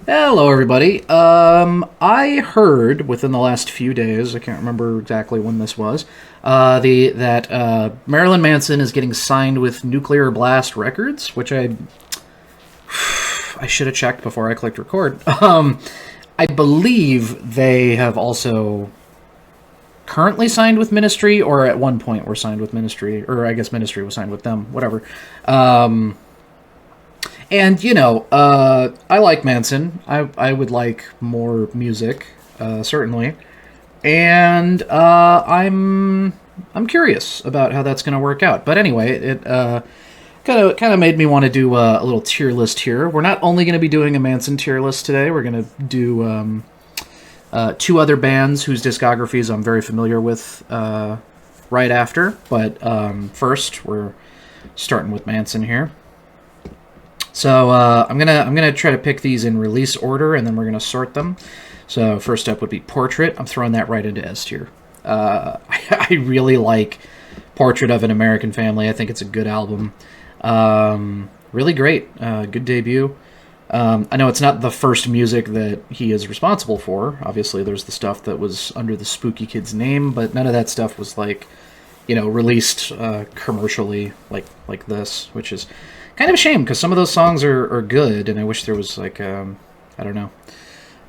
Hello, everybody. I heard within the last few days, I can't remember exactly when this was, that Marilyn Manson is getting signed with Nuclear Blast Records, which I should have checked before I clicked record. I believe they have also currently signed with Ministry, or at one point were signed with Ministry, or I guess Ministry was signed with them, whatever. And I like Manson. I would like more music, certainly, and I'm curious about how that's going to work out. But anyway, it kind of made me want to do a little tier list here. We're not only going to be doing a Manson tier list today. We're going to do two other bands whose discographies I'm very familiar with right after. But first, we're starting with Manson here. So I'm gonna try to pick these in release order, and then we're gonna sort them. So first up would be Portrait. I'm throwing that right into S tier. I really like Portrait of an American Family. I think it's a good album. Really great. Good debut. I know it's not the first music that he is responsible for. Obviously, there's the stuff that was under the Spooky Kids name, but none of that stuff was released commercially like this, which is kind of a shame because some of those songs are good, and I wish there was I don't know,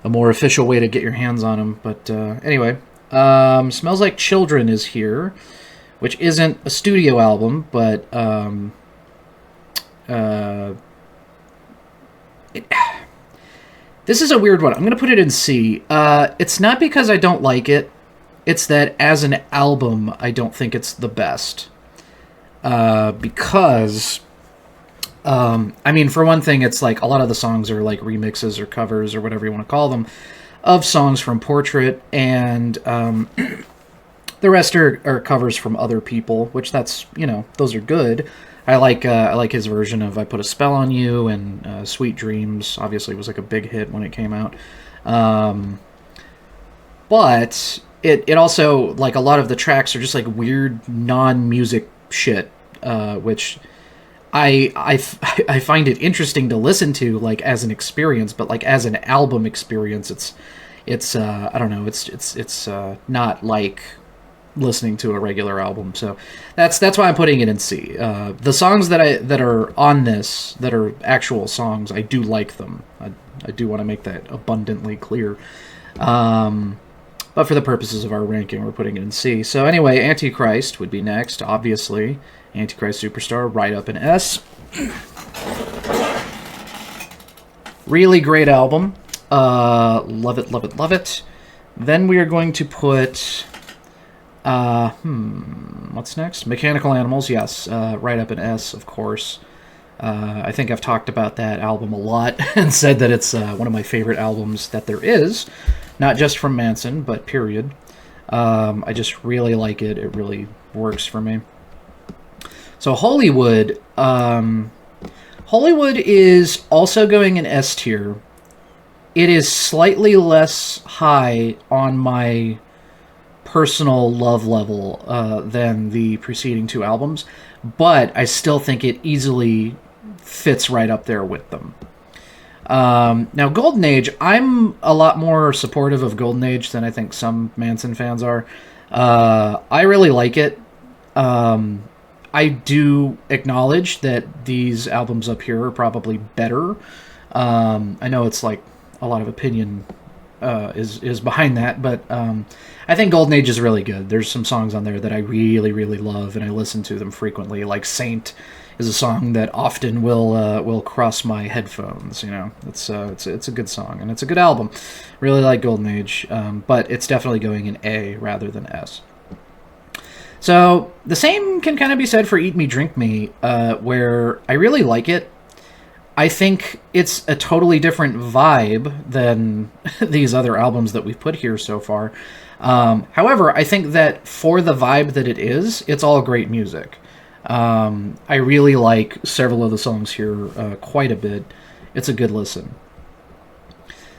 a more official way to get your hands on them. But anyway, Smells Like Children is here, which isn't a studio album, but this is a weird one. I'm going to put it in C. It's not because I don't like it. It's that as an album, I don't think it's the best. Because... for one thing, it's like a lot of the songs are like remixes or covers or whatever you want to call them of songs from Portrait, and the rest are covers from other people, which those are good. I like his version of "I Put a Spell on You" and "Sweet Dreams." Obviously, was like a big hit when it came out, but it also, like, a lot of the tracks are just like weird non-music shit, which. I find it interesting to listen to, like, as an experience, but like as an album experience, it's I don't know, it's not like listening to a regular album. So that's why I'm putting it in C. The songs that are on this, that are actual songs, I do like them. I do want to make that abundantly clear. But for the purposes of our ranking, we're putting it in C. So anyway, Antichrist would be next, obviously. Antichrist Superstar, right up in S. Really great album. Love it, love it, love it. Then we are going to put... what's next? Mechanical Animals, yes. Right up in S, of course. I think I've talked about that album a lot and said that it's one of my favorite albums that there is. Not just from Manson, but period. I just really like it. It really works for me. So Hollywood. Hollywood is also going in S tier. It is slightly less high on my personal love level than the preceding two albums, but I still think it easily fits right up there with them. Now, Golden Age, I'm a lot more supportive of Golden Age than I think some Manson fans are. I really like it. I do acknowledge that these albums up here are probably better. I know it's like a lot of opinion is behind that, but I think Golden Age is really good. There's some songs on there that I really, really love, and I listen to them frequently. Like Saint is a song that often will cross my headphones. It's a good song, and it's a good album. Really like Golden Age, but it's definitely going in A rather than S. So the same can kind of be said for Eat Me, Drink Me, where I really like it. I think it's a totally different vibe than these other albums that we've put here so far. However, I think that for the vibe that it is, it's all great music. I really like several of the songs here quite a bit. It's a good listen.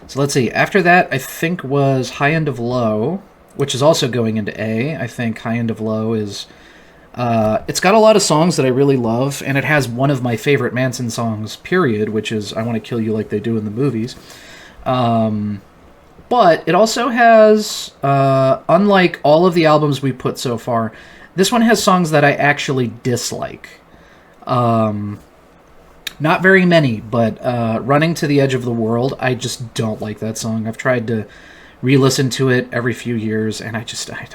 So let's see. After that, I think was High End of Low, which is also going into A. I think High End of Low is It's got a lot of songs that I really love, and it has one of my favorite Manson songs, period, which is I Want to Kill You Like They Do in the Movies. But it also has, unlike all of the albums we put so far, this one has songs that I actually dislike. Not very many, but Running to the Edge of the World, I just don't like that song. I've tried to re-listen to it every few years, and I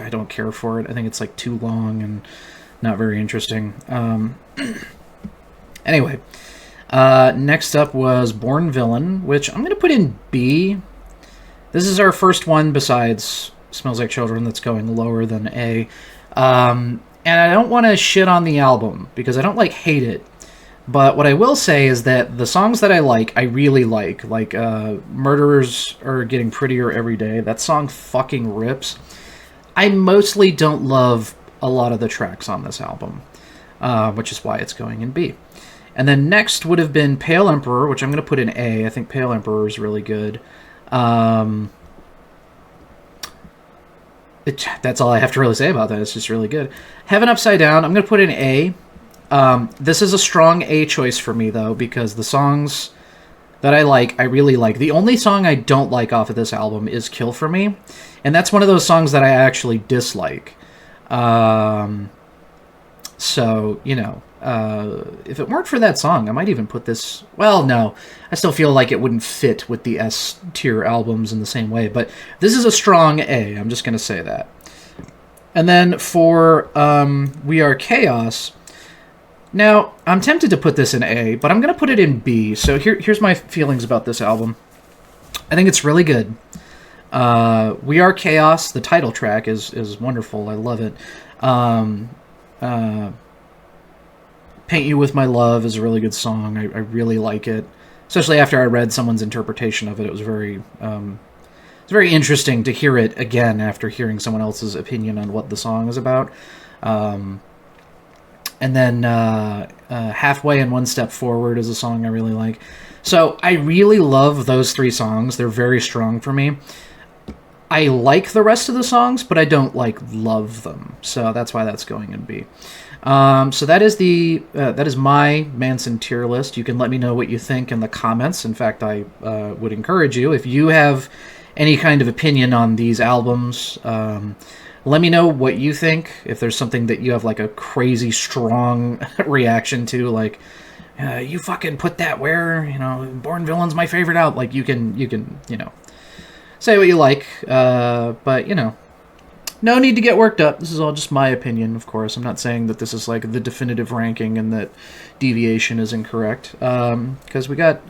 don't care for it. I think it's like too long and not very interesting. Anyway, next up was Born Villain, which I'm going to put in B. This is our first one besides Smells Like Children that's going lower than A. And I don't want to shit on the album, because I don't, hate it. But what I will say is that the songs that I really like Murderers Are Getting Prettier Every Day. That song fucking rips. I mostly don't love a lot of the tracks on this album, which is why it's going in B. And then next would have been Pale Emperor, which I'm going to put in A. I think Pale Emperor is really good. That's all I have to really say about that. It's just really good. Heaven Upside Down, I'm going to put in A. This is a strong A choice for me, though, because the songs that I really like. The only song I don't like off of this album is Kill For Me, and that's one of those songs that I actually dislike. So, if it weren't for that song, I might even put this... Well, no. I still feel like it wouldn't fit with the S-tier albums in the same way, but this is a strong A. I'm just going to say that. And then for We Are Chaos... Now, I'm tempted to put this in A, but I'm going to put it in B. So here's my feelings about this album. I think it's really good. We Are Chaos, the title track, is wonderful. I love it. Paint You With My Love is a really good song. I really like it. Especially after I read someone's interpretation of it. It was very interesting to hear it again after hearing someone else's opinion on what the song is about. And then Halfway and One Step Forward is a song I really like. So I really love those three songs. They're very strong for me. I like the rest of the songs, but I don't love them. So that's why that's going in B. So that is my Manson tier list. You can let me know what you think in the comments. In fact, I would encourage you, if you have any kind of opinion on these albums, let me know what you think. If there's something that you have a crazy strong reaction to, you fucking put that where, Born Villain's my favorite album. You can say what you like. But, no need to get worked up. This is all just my opinion, of course. I'm not saying that this is the definitive ranking and that deviation is incorrect. Because we got...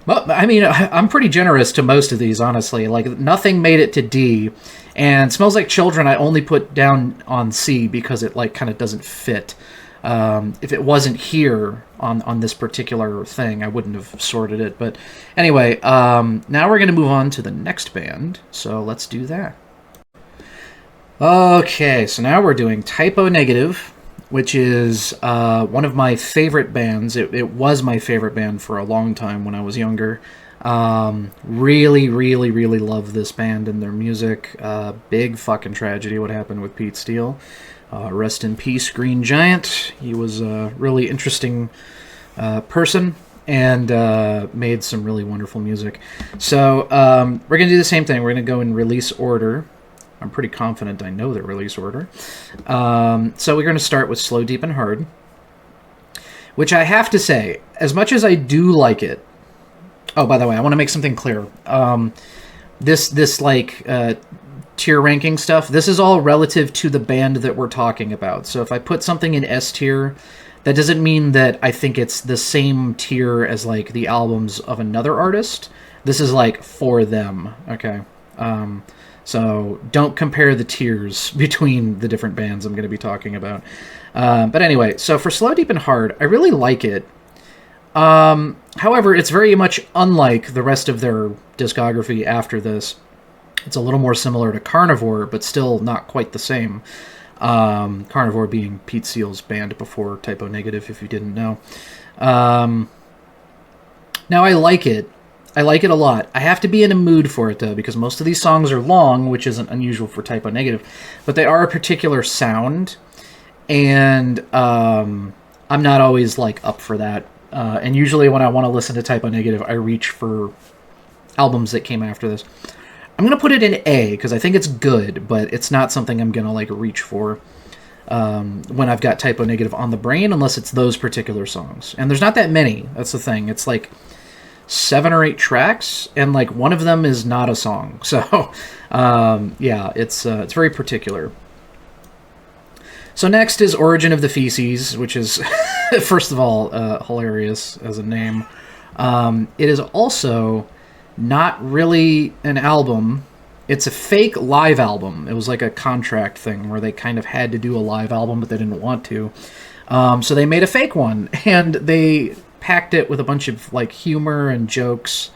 Well, I mean, I'm pretty generous to most of these, honestly. Nothing made it to D, and Smells Like Children I only put down on C because it, kind of doesn't fit. If it wasn't here on this particular thing, I wouldn't have sorted it. But anyway, now we're going to move on to the next band, so let's do that. Okay, so now we're doing Typo Negative, which is one of my favorite bands. It was my favorite band for a long time when I was younger. Really, really, really love this band and their music. Big fucking tragedy what happened with Pete Steele. Rest in peace, Green Giant. He was a really interesting person and made some really wonderful music. So we're going to do the same thing. We're going to go in release order. I'm pretty confident I know the release order. So we're going to start with Slow, Deep, and Hard, which I have to say, as much as I do like it... Oh, by the way, I want to make something clear. This tier ranking stuff, this is all relative to the band that we're talking about. So if I put something in S tier, that doesn't mean that I think it's the same tier as, the albums of another artist. This is, for them, okay? So don't compare the tiers between the different bands I'm going to be talking about. But anyway, so for Slow, Deep, and Hard, I really like it. However, it's very much unlike the rest of their discography after this. It's a little more similar to Carnivore, but still not quite the same. Carnivore being Pete Steele's band before Typo Negative, if you didn't know. Now, I like it. I like it a lot. I have to be in a mood for it, though, because most of these songs are long, which isn't unusual for Typo Negative, but they are a particular sound, and I'm not always like up for that. And usually when I want to listen to Typo Negative, I reach for albums that came after this. I'm gonna put it in A because I think it's good, but it's not something I'm gonna like reach for when I've got Typo Negative on the brain, unless it's those particular songs. And there's not that many. That's the thing. It's like 7 or 8 tracks, and like one of them is not a song. So yeah, it's very particular. So next is Origin of the Feces, which is first of all hilarious as a name. It is also not really an album. It's a fake live album. It was like a contract thing where they kind of had to do a live album, but they didn't want to. So they made a fake one, and they packed it with a bunch of like humor and jokes.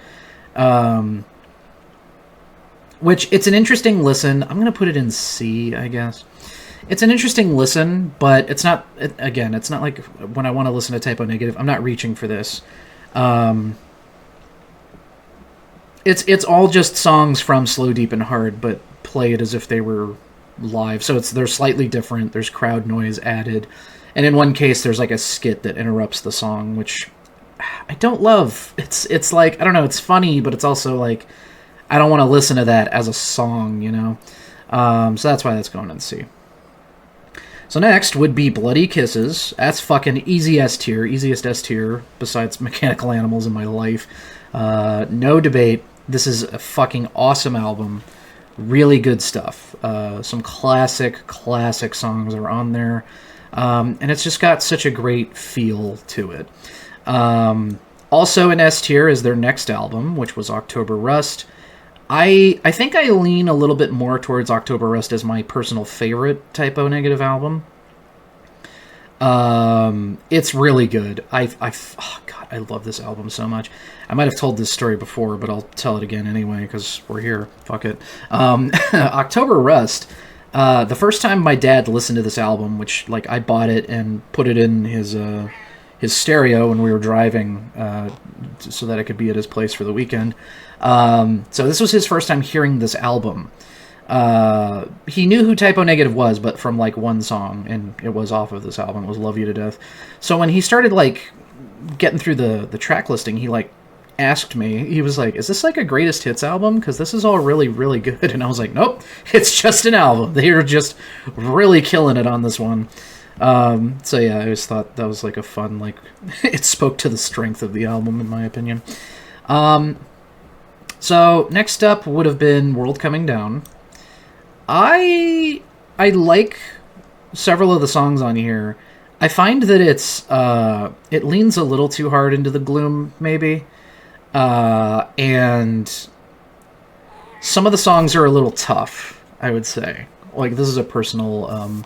Which it's an interesting listen. I'm going to put it in C, I guess. It's an interesting listen, but it's not, again, it's not like when I want to listen to Typo Negative, I'm not reaching for this. It's all just songs from Slow, Deep, and Hard, but played as if they were live. So they're slightly different. There's crowd noise added. And in one case, there's like a skit that interrupts the song, which I don't love. It's like, I don't know, it's funny, but it's also like, I don't want to listen to that as a song, you know? So that's why that's going in C. So next would be Bloody Kisses. That's fucking easy S tier, easiest S tier besides Mechanical Animals in my life. No debate. This is a fucking awesome album. Really good stuff. Some classic songs are on there. And it's just got such a great feel to it. Also in S tier is their next album, which was October Rust. I think I lean a little bit more towards October Rust as my personal favorite Typo Negative album. It's really good. Oh God, I love this album so much. I might have told this story before, but I'll tell it again anyway, because we're here. Fuck it. October Rust, the first time my dad listened to this album, which, like, I bought it and put it in his stereo when we were driving, so that I could be at his place for the weekend. So this was his first time hearing this album. He knew who Typo Negative was, but from like one song, and it was off of this album. It was Love You to Death. So when he started like getting through the track listing, he like asked me, he was like, is this like a greatest hits album? Because this is all really, really good. And I was like, nope, it's just an album. They were just really killing it on this one. So yeah, I always thought that was like a fun, like, it spoke to the strength of the album, in my opinion. So next up would have been World Coming Down. I like several of the songs on here. I find that it leans a little too hard into the gloom, maybe. And some of the songs are a little tough, I would say. Like, this is a personal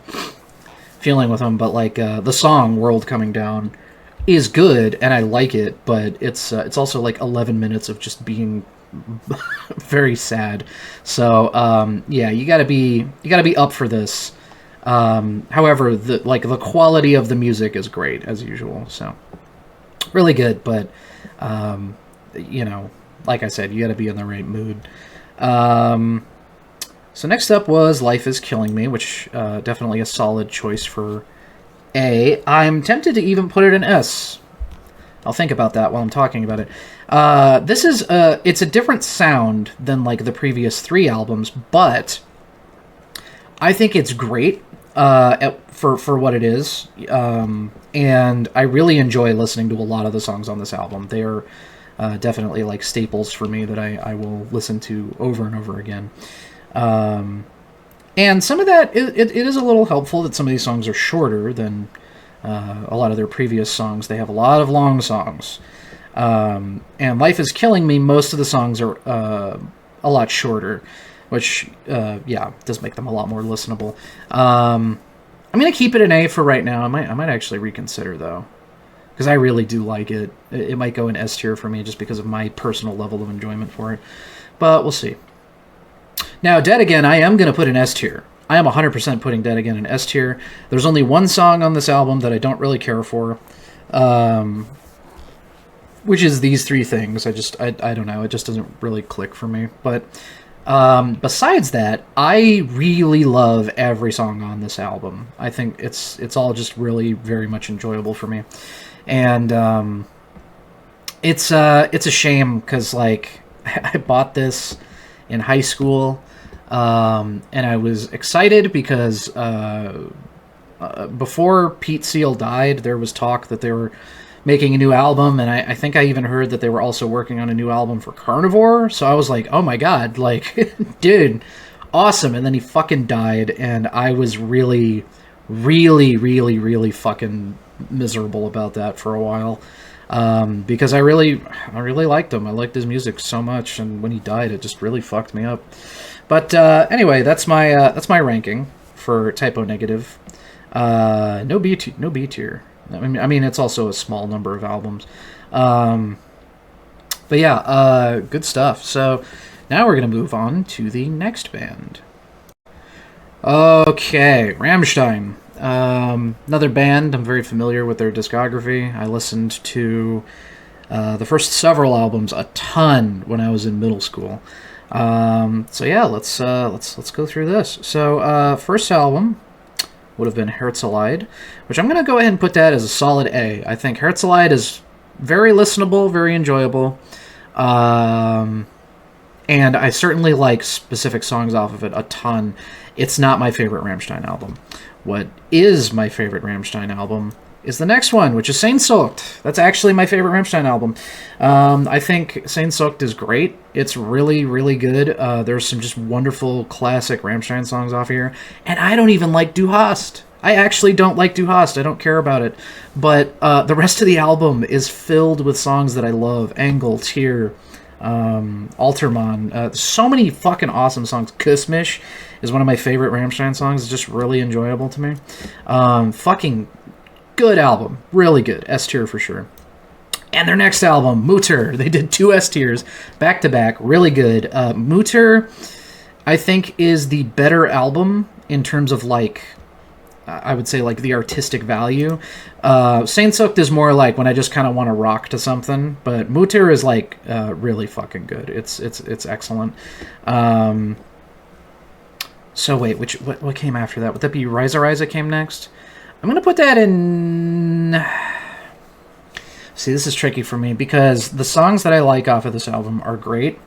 feeling with them, but like the song World Coming Down is good, and I like it, but it's also like 11 minutes of just being very sad. So yeah, you gotta be up for this. However, the quality of the music is great as usual, so really good, but you know, like I said, you gotta be in the right mood. So next up was Life Is Killing Me, which definitely a solid choice for A. I'm tempted to even put it in S. I'll think about that while I'm talking about it. This is it's a different sound than like the previous 3 albums, but I think it's great for what it is. And I really enjoy listening to a lot of the songs on this album. They are definitely like staples for me that I will listen to over and over again. And some of that, it is a little helpful that some of these songs are shorter than a lot of their previous songs. They have a lot of long songs. And Life Is Killing Me, most of the songs are a lot shorter, which, yeah, does make them a lot more listenable. I'm going to keep it an A for right now. I might actually reconsider, though, because I really do like it. It might go in S tier for me just because of my personal level of enjoyment for it. But we'll see. Now, Dead Again, I am going to put in S tier. I am 100% putting Dead Again in S tier. There's only one song on this album that I don't really care for, which is These Three Things. I don't know. It just doesn't really click for me. But Besides that, I really love every song on this album. I think it's all just really very much enjoyable for me, and it's a shame because like I bought this in high school, and I was excited because before Pete Seal died, there was talk that they were making a new album, and I think I even heard that they were also working on a new album for Carnivore. So I was like, oh my god, like, dude, awesome. And then he fucking died, and I was really, really, really, really fucking miserable about that for a while. Because I really liked him. I liked his music so much, and when he died, it just really fucked me up. But anyway, that's my ranking for Typo Negative. No B tier. I mean, it's also a small number of albums. But yeah, good stuff. So now we're going to move on to the next band. Okay, Rammstein. Another band. I'm very familiar with their discography. I listened to the first several albums a ton when I was in middle school. So yeah, let's go through this. So first album would have been Herzeleid, which I'm going to go ahead and put that as a solid A. I think Herzeleid is very listenable, very enjoyable, and I certainly like specific songs off of it a ton. It's not my favorite Rammstein album. What is my favorite Rammstein album is the next one, which is Sehnsucht. That's actually my favorite Rammstein album. I think Sehnsucht is great. It's really, really good. There's some just wonderful classic Rammstein songs off here. And I don't even like Du Hast. I actually don't like Du Hast. I don't care about it. But the rest of the album is filled with songs that I love. Engel, Tear, Altermann. So many fucking awesome songs. Küss mich is one of my favorite Rammstein songs. It's just really enjoyable to me. Fucking good album. Really good. S tier for sure. And their next album, Mutter. They did 2 S tiers back to back. Really good. Mutter, I think, is the better album in terms of, like, I would say, like, the artistic value. Sehnsucht is more like when I just kind of want to rock to something. But Mutter is, like, really fucking good. It's excellent. So wait, what came after that? Would that be Reise came next? I'm going to put that in... See, this is tricky for me because the songs that I like off of this album are great,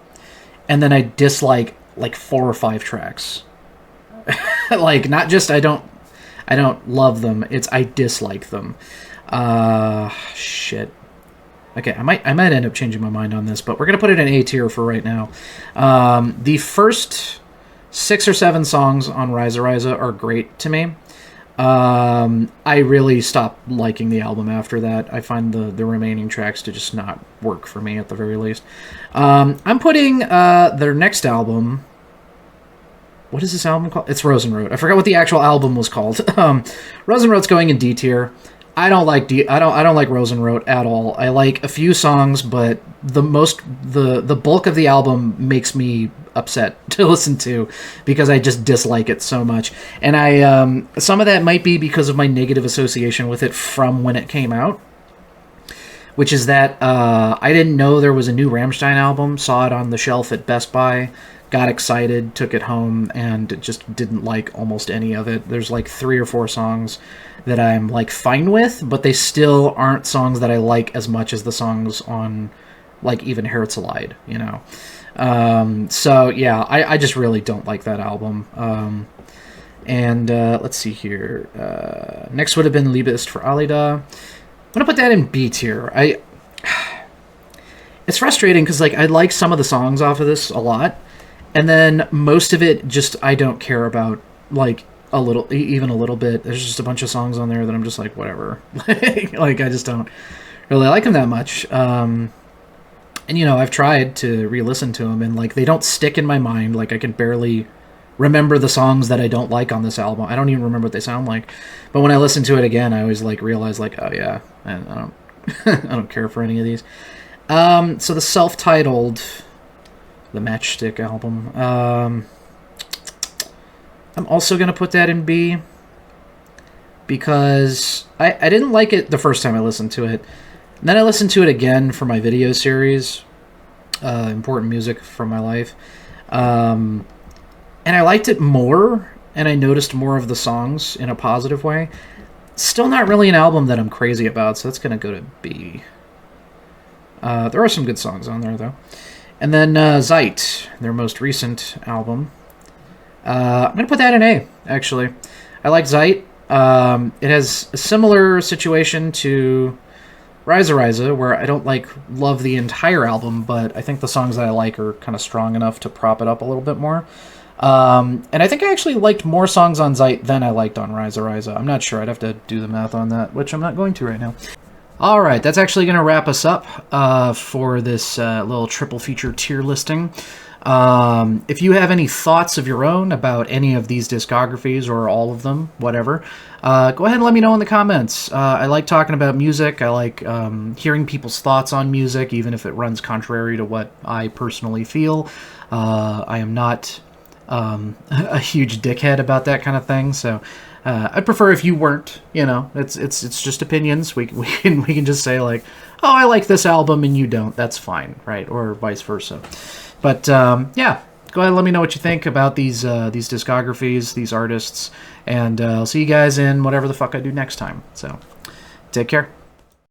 and then I dislike like 4 or 5 tracks. Like, not just I don't love them, it's I dislike them. Shit. Okay, I might end up changing my mind on this, but we're going to put it in A tier for right now. The first 6 or 7 songs on Reise are great to me. I really stopped liking the album after that. I find the remaining tracks to just not work for me at the very least. I'm putting their next album. What is this album called? It's Rosenrot. I forgot what the actual album was called. Rosenrot's going in D tier. I don't like Rosenrot at all. I like a few songs, but the bulk of the album makes me upset to listen to because I just dislike it so much. And I some of that might be because of my negative association with it from when it came out, which is that I didn't know there was a new Rammstein album, saw it on the shelf at Best Buy, got excited, took it home, and just didn't like almost any of it. There's like 3 or 4 songs that I'm like fine with, but they still aren't songs that I like as much as the songs on like even Herzeleid, you know. So yeah, I just really don't like that album. And let's see here. Next would have been Liebe ist für Alida. I'm gonna put that in B tier. It's frustrating because like I like some of the songs off of this a lot, and then most of it just I don't care about, like a little, even a little bit. There's just a bunch of songs on there that I'm just like, whatever. Like I just don't really like them that much. And you know, I've tried to re-listen to them, and like they don't stick in my mind. Like I can barely remember the songs that I don't like on this album. I don't even remember what they sound like. But when I listen to it again, I always like realize like, oh yeah, and I don't I don't care for any of these. So the self-titled, the Matchstick album. I'm also going to put that in B because I didn't like it the first time I listened to it. And then I listened to it again for my video series, Important Music from My Life. And I liked it more, and I noticed more of the songs in a positive way. Still not really an album that I'm crazy about, so that's going to go to B. There are some good songs on there, though. And then Zeit, their most recent album. I'm going to put that in A, actually. I like Zeit. It has a similar situation to Rise, where I don't love the entire album, but I think the songs that I like are kind of strong enough to prop it up a little bit more. And I think I actually liked more songs on Zeit than I liked on Rise. I'm not sure. I'd have to do the math on that, which I'm not going to right now. All right, that's actually going to wrap us up for this little triple feature tier listing. If you have any thoughts of your own about any of these discographies or all of them, whatever, go ahead and let me know in the comments. I like talking about music. I like hearing people's thoughts on music, even if it runs contrary to what I personally feel. I am not a huge dickhead about that kind of thing, so I'd prefer if you weren't. You know, it's just opinions. We can just say like, oh, I like this album and you don't. That's fine, right? Or vice versa. But yeah, go ahead and let me know what you think about these discographies, these artists, and I'll see you guys in whatever the fuck I do next time. So, take care.